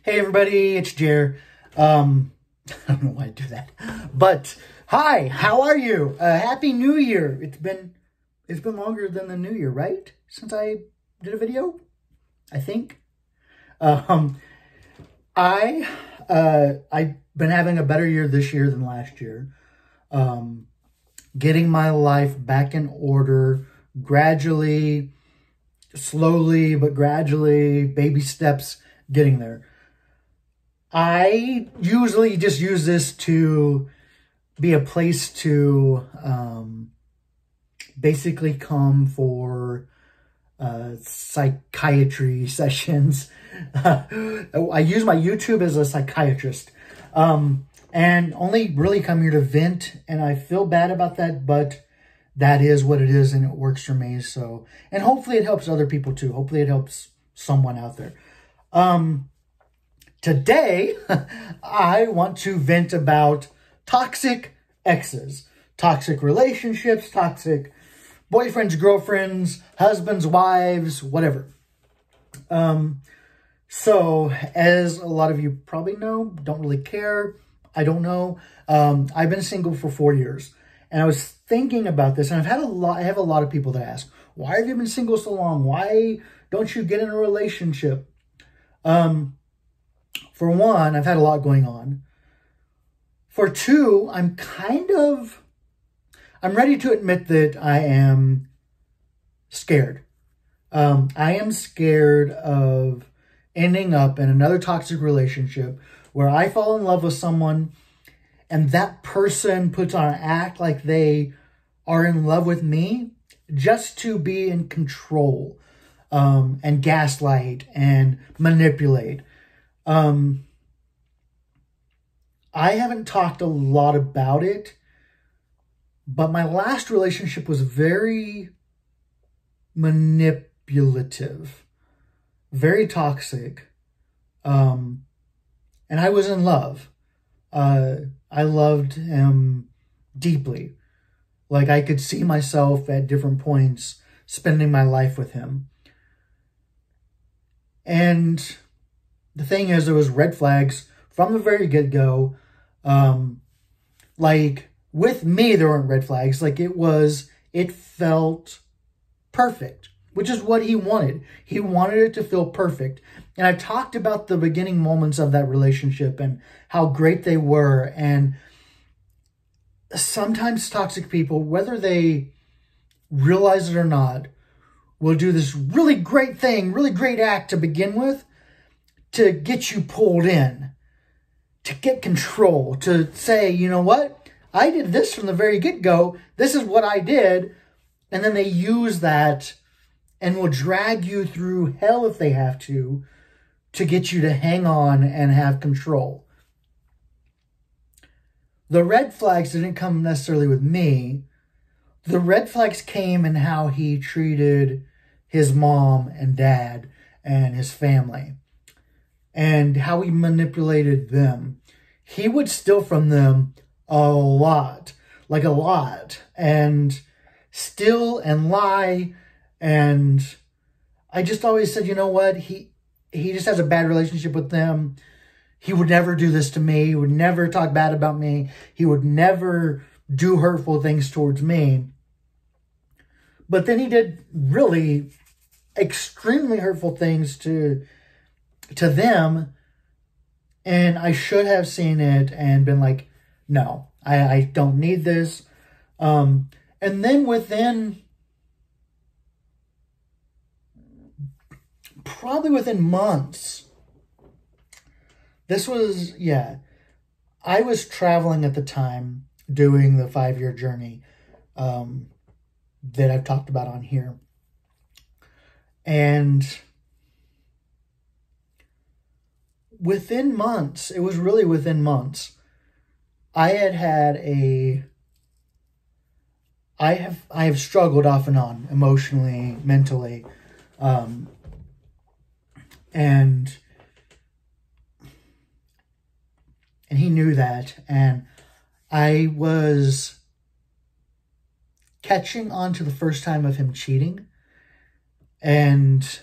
Hey everybody, it's Jer. I don't know why I do that, but hi, how are you? Happy New Year. It's been longer than the New Year, right? Since I did a video, I think. I've been having a better year this year than last year. Getting my life back in order, gradually, slowly, but gradually, baby steps, getting there. I usually just use this to be a place to basically come for psychiatry sessions. I use my YouTube as a psychiatrist and only really come here to vent, and I feel bad about that, but that is what it is and it works for me. So, and hopefully it helps other people too. Hopefully it helps someone out there. Today, I want to vent about toxic exes, toxic relationships, toxic boyfriends, girlfriends, husbands, wives, whatever. So as a lot of you probably know, don't really care. I don't know. I've been single for 4 years, and I was thinking about this, and I have a lot of people that ask, why have you been single so long? Why don't you get in a relationship? For one, I've had a lot going on. For two, I'm ready to admit that I am scared. I am scared of ending up in another toxic relationship where I fall in love with someone and that person puts on an act like they are in love with me just to be in control, and gaslight and manipulate. I haven't talked a lot about it, but my last relationship was very manipulative, very toxic, and I was in love. I loved him deeply. Like, I could see myself at different points spending my life with him. And the thing is, there was red flags from the very get-go. Like, with me, there weren't red flags. Like, it felt perfect, which is what he wanted. He wanted it to feel perfect. And I talked about the beginning moments of that relationship and how great they were. And sometimes toxic people, whether they realize it or not, will do this really great thing, really great act to begin with, to get you pulled in, to get control, to say, you know what? I did this from the very get-go. This is what I did. And then they use that and will drag you through hell if they have to get you to hang on and have control. The red flags didn't come necessarily with me. The red flags came in how he treated his mom and dad and his family, and how he manipulated them. He would steal from them a lot, like a lot, and steal and lie. And I just always said, you know what? He just has a bad relationship with them. He would never do this to me. He would never talk bad about me. He would never do hurtful things towards me. But then he did really extremely hurtful things to them. And I should have seen it and been like, no, I don't need this. And then probably within months, I was traveling at the time, doing the 5-year journey that I've talked about on here. And within months, it was really within months, I have struggled off and on, emotionally, mentally, and he knew that, and I was catching on to the first time of him cheating, and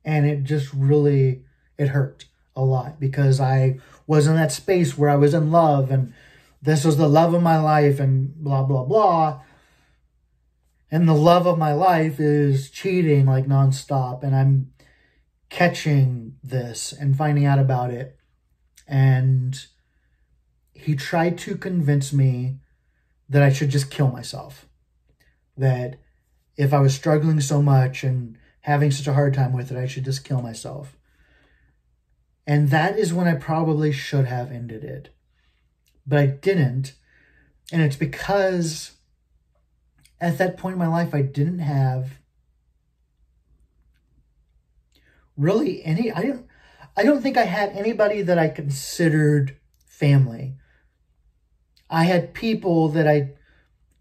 And it just really, it hurt a lot because I was in that space where I was in love and this was the love of my life and blah, blah, blah. And the love of my life is cheating like nonstop. And I'm catching this and finding out about it. And he tried to convince me that I should just kill myself. That if I was struggling so much and having such a hard time with it, I should just kill myself. And that is when I probably should have ended it. But I didn't. And it's because at that point in my life, I didn't have really any, I don't think I had anybody that I considered family. I had people that I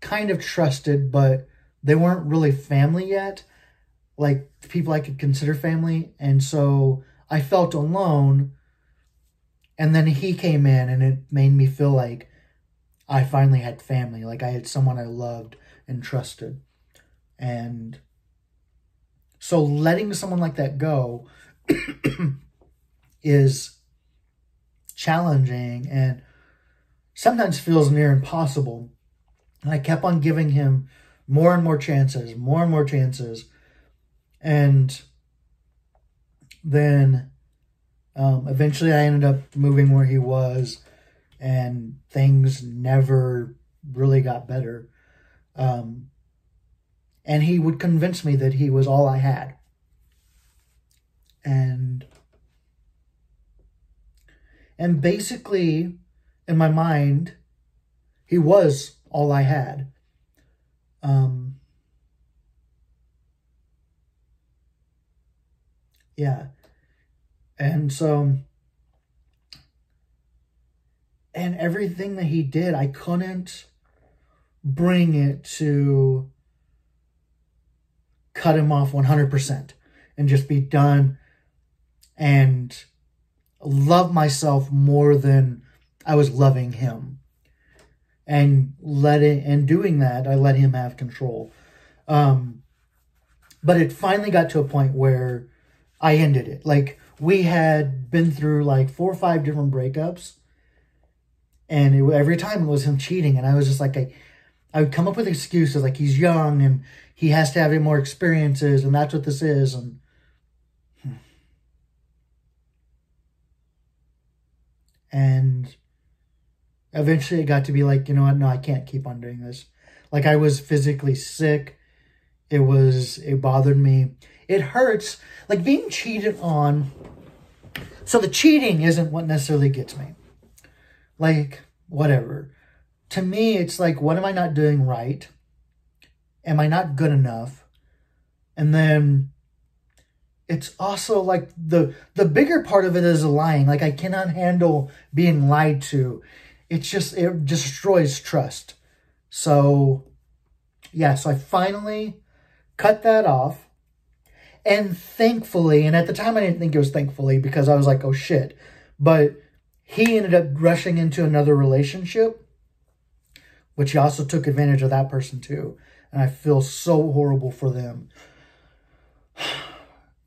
kind of trusted, but they weren't really family yet. Like people I could consider family. And so I felt alone. And then he came in and it made me feel like I finally had family. Like I had someone I loved and trusted. And so letting someone like that go is challenging and sometimes feels near impossible. And I kept on giving him more and more chances, more and more chances. And then eventually I ended up moving where he was and things never really got better. And he would convince me that he was all I had. And basically, in my mind, he was all I had. Yeah. And so, and everything that he did, I couldn't bring it to cut him off 100% and just be done and love myself more than I was loving him. And doing that, I let him have control. But it finally got to a point where I ended it. Like, we had been through like 4 or 5 different breakups. And every time it was him cheating. And I was just like, I would come up with excuses like he's young and he has to have more experiences and that's what this is. And eventually it got to be like, you know what? No, I can't keep on doing this. Like I was physically sick. It bothered me. It hurts. Like being cheated on. So the cheating isn't what necessarily gets me. Like, whatever. To me, it's like, what am I not doing right? Am I not good enough? And then it's also like the bigger part of it is lying. Like I cannot handle being lied to. It destroys trust. So, yeah, so I finally cut that off. And thankfully, and at the time I didn't think it was thankfully because I was like, oh shit. But he ended up rushing into another relationship, which he also took advantage of that person too. And I feel so horrible for them.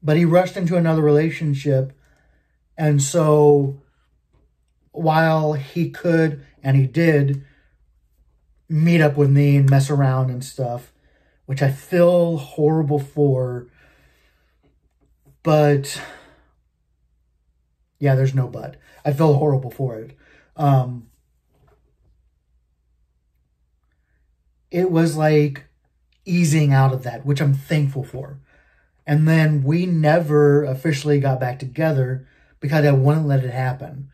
But he rushed into another relationship. And so while he could, and he did, meet up with me and mess around and stuff, which I feel horrible for. But, yeah, there's no but. I feel horrible for it. It was like easing out of that, which I'm thankful for. And then we never officially got back together because I wouldn't let it happen.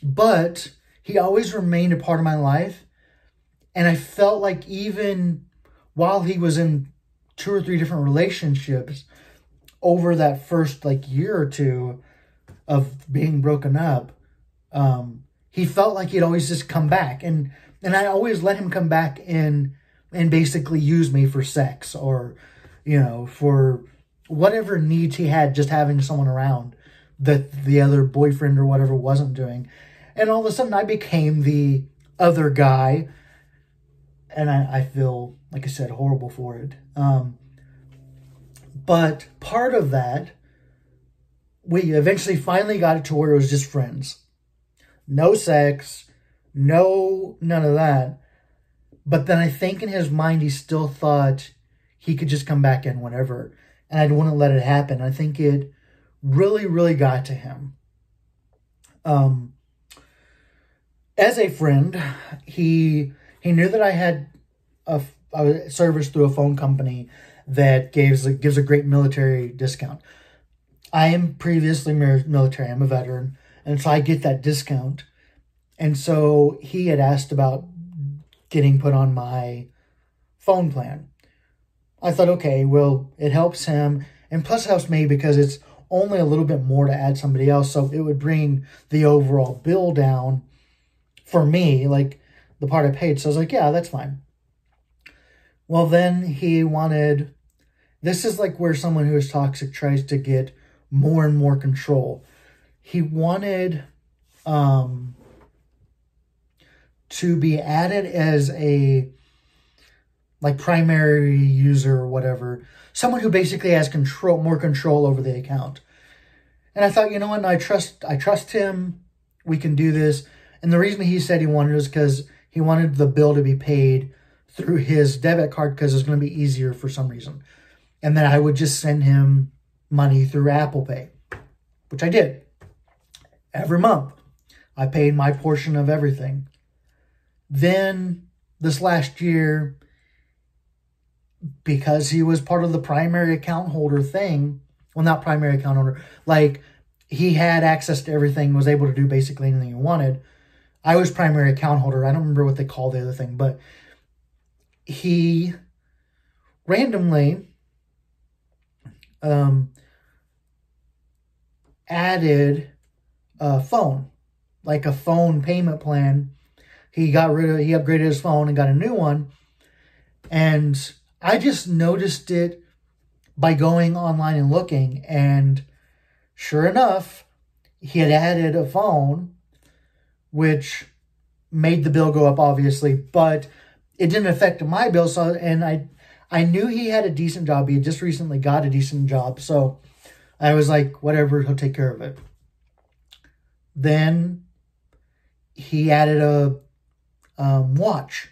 But he always remained a part of my life. And I felt like even while he was in 2 or 3 different relationships, over that first year or 2 of being broken up, he felt like he'd always just come back. And I always let him come back and basically use me for sex or, for whatever needs he had, just having someone around that the other boyfriend or whatever wasn't doing. And all of a sudden I became the other guy. And I feel, like I said, horrible for it. But part of that we eventually finally got it to where it was just friends. No sex, none of that. But then I think in his mind, he still thought he could just come back in whenever. And I wouldn't let it happen. I think it really, really got to him. As a friend, he knew that I had a service through a phone company that gives a great military discount. I am previously military. I'm a veteran. And so I get that discount. And so he had asked about getting put on my phone plan. I thought, okay, well, it helps him. And plus it helps me because it's only a little bit more to add somebody else. So it would bring the overall bill down for me, like the part I paid. So I was like, yeah, that's fine. Well, then he wanted, this is like where someone who is toxic tries to get more and more control. He wanted to be added as a like primary user or whatever. Someone who basically has more control over the account. And I thought, you know what? I trust him. We can do this. And the reason he said he wanted it was because he wanted the bill to be paid through his debit card because it's going to be easier for some reason. And then I would just send him money through Apple Pay, which I did. Every month, I paid my portion of everything. Then this last year, because he was part of the primary account holder thing, well, not primary account holder, like he had access to everything, was able to do basically anything he wanted. I was primary account holder. I don't remember what they call the other thing, but he randomly added a phone, like a phone payment plan. He upgraded his phone and got a new one. And I just noticed it by going online and looking. And sure enough, he had added a phone, which made the bill go up, obviously, but it didn't affect my bill. So, and I knew he had a decent job. He had just recently got a decent job. So I was like, whatever, he'll take care of it. Then he added a watch.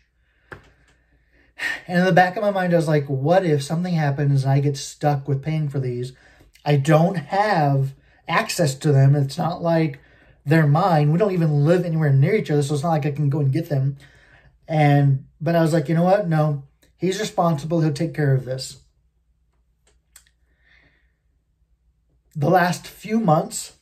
And in the back of my mind, I was like, what if something happens and I get stuck with paying for these? I don't have access to them. It's not like they're mine. We don't even live anywhere near each other, so it's not like I can go and get them. But I was like, you know what? No, he's responsible. He'll take care of this. The last few months,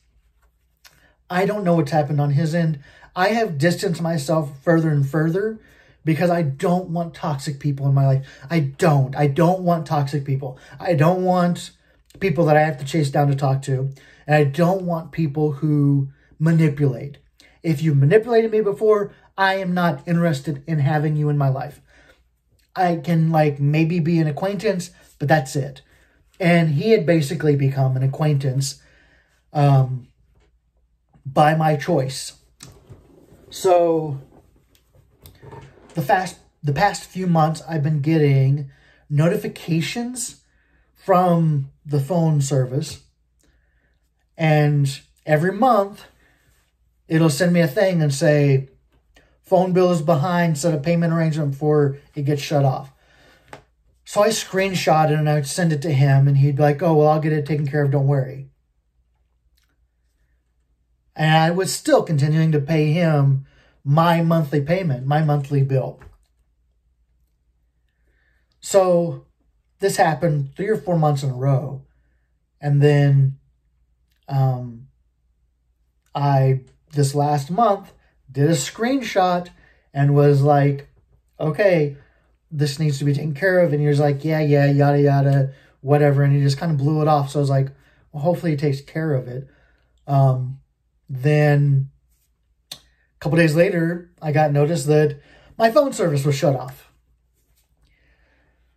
I don't know what's happened on his end. I have distanced myself further and further because I don't want toxic people in my life. I don't want toxic people. I don't want people that I have to chase down to talk to. And I don't want people who manipulate. If you've manipulated me before, I am not interested in having you in my life. I can maybe be an acquaintance, but that's it. And he had basically become an acquaintance by my choice. So the past few months, I've been getting notifications from the phone service. And every month, it'll send me a thing and say, phone bill is behind, set a payment arrangement before it gets shut off. So I screenshot it and I would send it to him and he'd be like, oh, well, I'll get it taken care of, don't worry. And I was still continuing to pay him my monthly payment, my monthly bill. So this happened 3 or 4 months in a row. And then this last month, did a screenshot and was like, okay, this needs to be taken care of. And he was like, yeah, yada, yada, whatever. And he just kind of blew it off. So I was like, well, hopefully he takes care of it. Then a couple days later, I got notice that my phone service was shut off.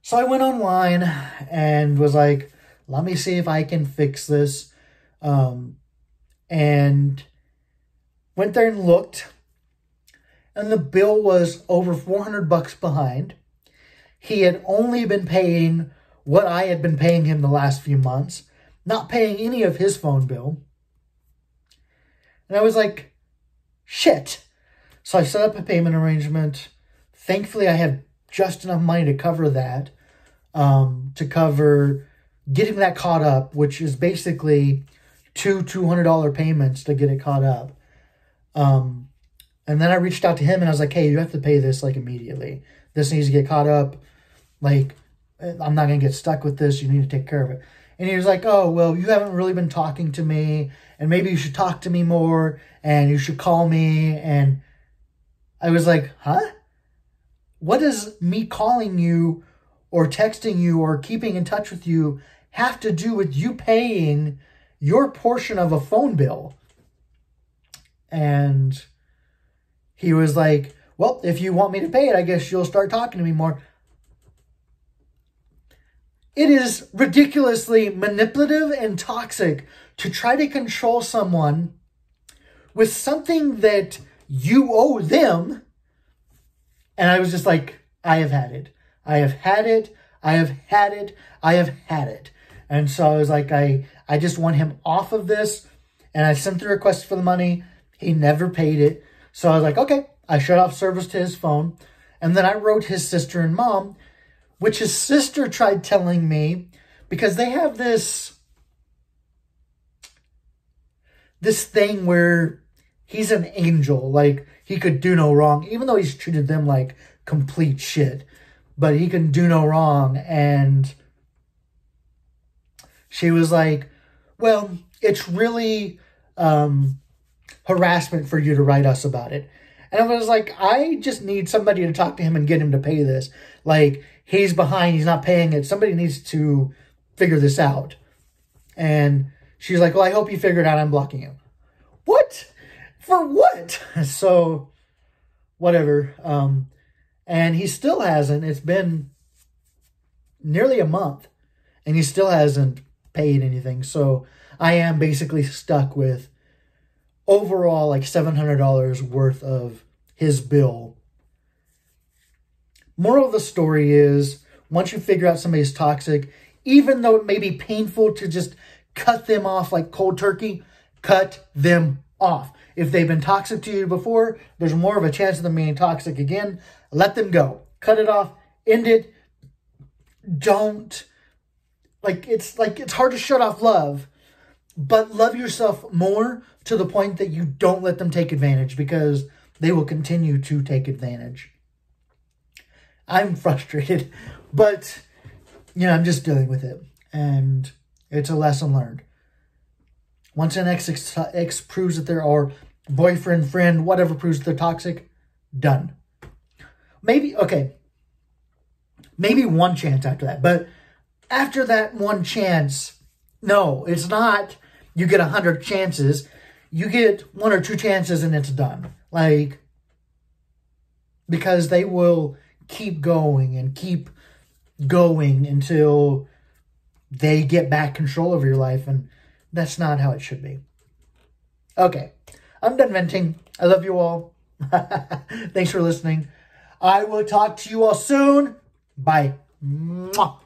So I went online and was like, let me see if I can fix this. And went there and looked. And the bill was over $400 behind. He had only been paying what I had been paying him the last few months, not paying any of his phone bill. And I was like, shit. So I set up a payment arrangement. Thankfully, I had just enough money to cover that, to cover getting that caught up, which is basically two $200 payments to get it caught up. And then I reached out to him and I was like, hey, you have to pay this like immediately. This needs to get caught up. Like, I'm not going to get stuck with this. You need to take care of it. And he was like, oh, well, you haven't really been talking to me, and maybe you should talk to me more, and you should call me. And I was like, huh? What does me calling you or texting you or keeping in touch with you have to do with you paying your portion of a phone bill? And he was like, well, if you want me to pay it, I guess you'll start talking to me more. It is ridiculously manipulative and toxic to try to control someone with something that you owe them. And I was just like, I have had it. I have had it. I have had it. I have had it. And so I was like, I just want him off of this. And I sent the request for the money. He never paid it. So I was like, okay. I shut off service to his phone. And then I wrote his sister and mom, which his sister tried telling me, because they have this thing where he's an angel. Like, he could do no wrong, even though he's treated them like complete shit. But he can do no wrong. And she was like, well, it's really harassment for you to write us about it. And I was like, I just need somebody to talk to him and get him to pay this. Like, he's behind, he's not paying it. Somebody needs to figure this out. And she's like, well, I hope you figure it out. I'm blocking you. What? For what? So, whatever. And he still hasn't. It's been nearly a month. And he still hasn't paid anything. So, I am basically stuck with overall like $700 worth of his bill. Moral of the story is, once you figure out somebody's toxic, even though it may be painful to just cut them off like cold turkey, cut them off. If they've been toxic to you before, there's more of a chance of them being toxic again. Let them go. Cut it off. End it. Don't. It's hard to shut off love, but love yourself more to the point that you don't let them take advantage, because they will continue to take advantage. I'm frustrated, but, I'm just dealing with it. And it's a lesson learned. Once an ex proves that they're, or boyfriend, friend, whatever proves that they're toxic, done. Maybe one chance after that. But after that one chance, no, it's not you get 100 chances. You get 1 or 2 chances and it's done. Because they will keep going and keep going until they get back control over your life. And that's not how it should be. Okay, I'm done venting. I love you all. Thanks for listening. I will talk to you all soon. Bye. Mwah.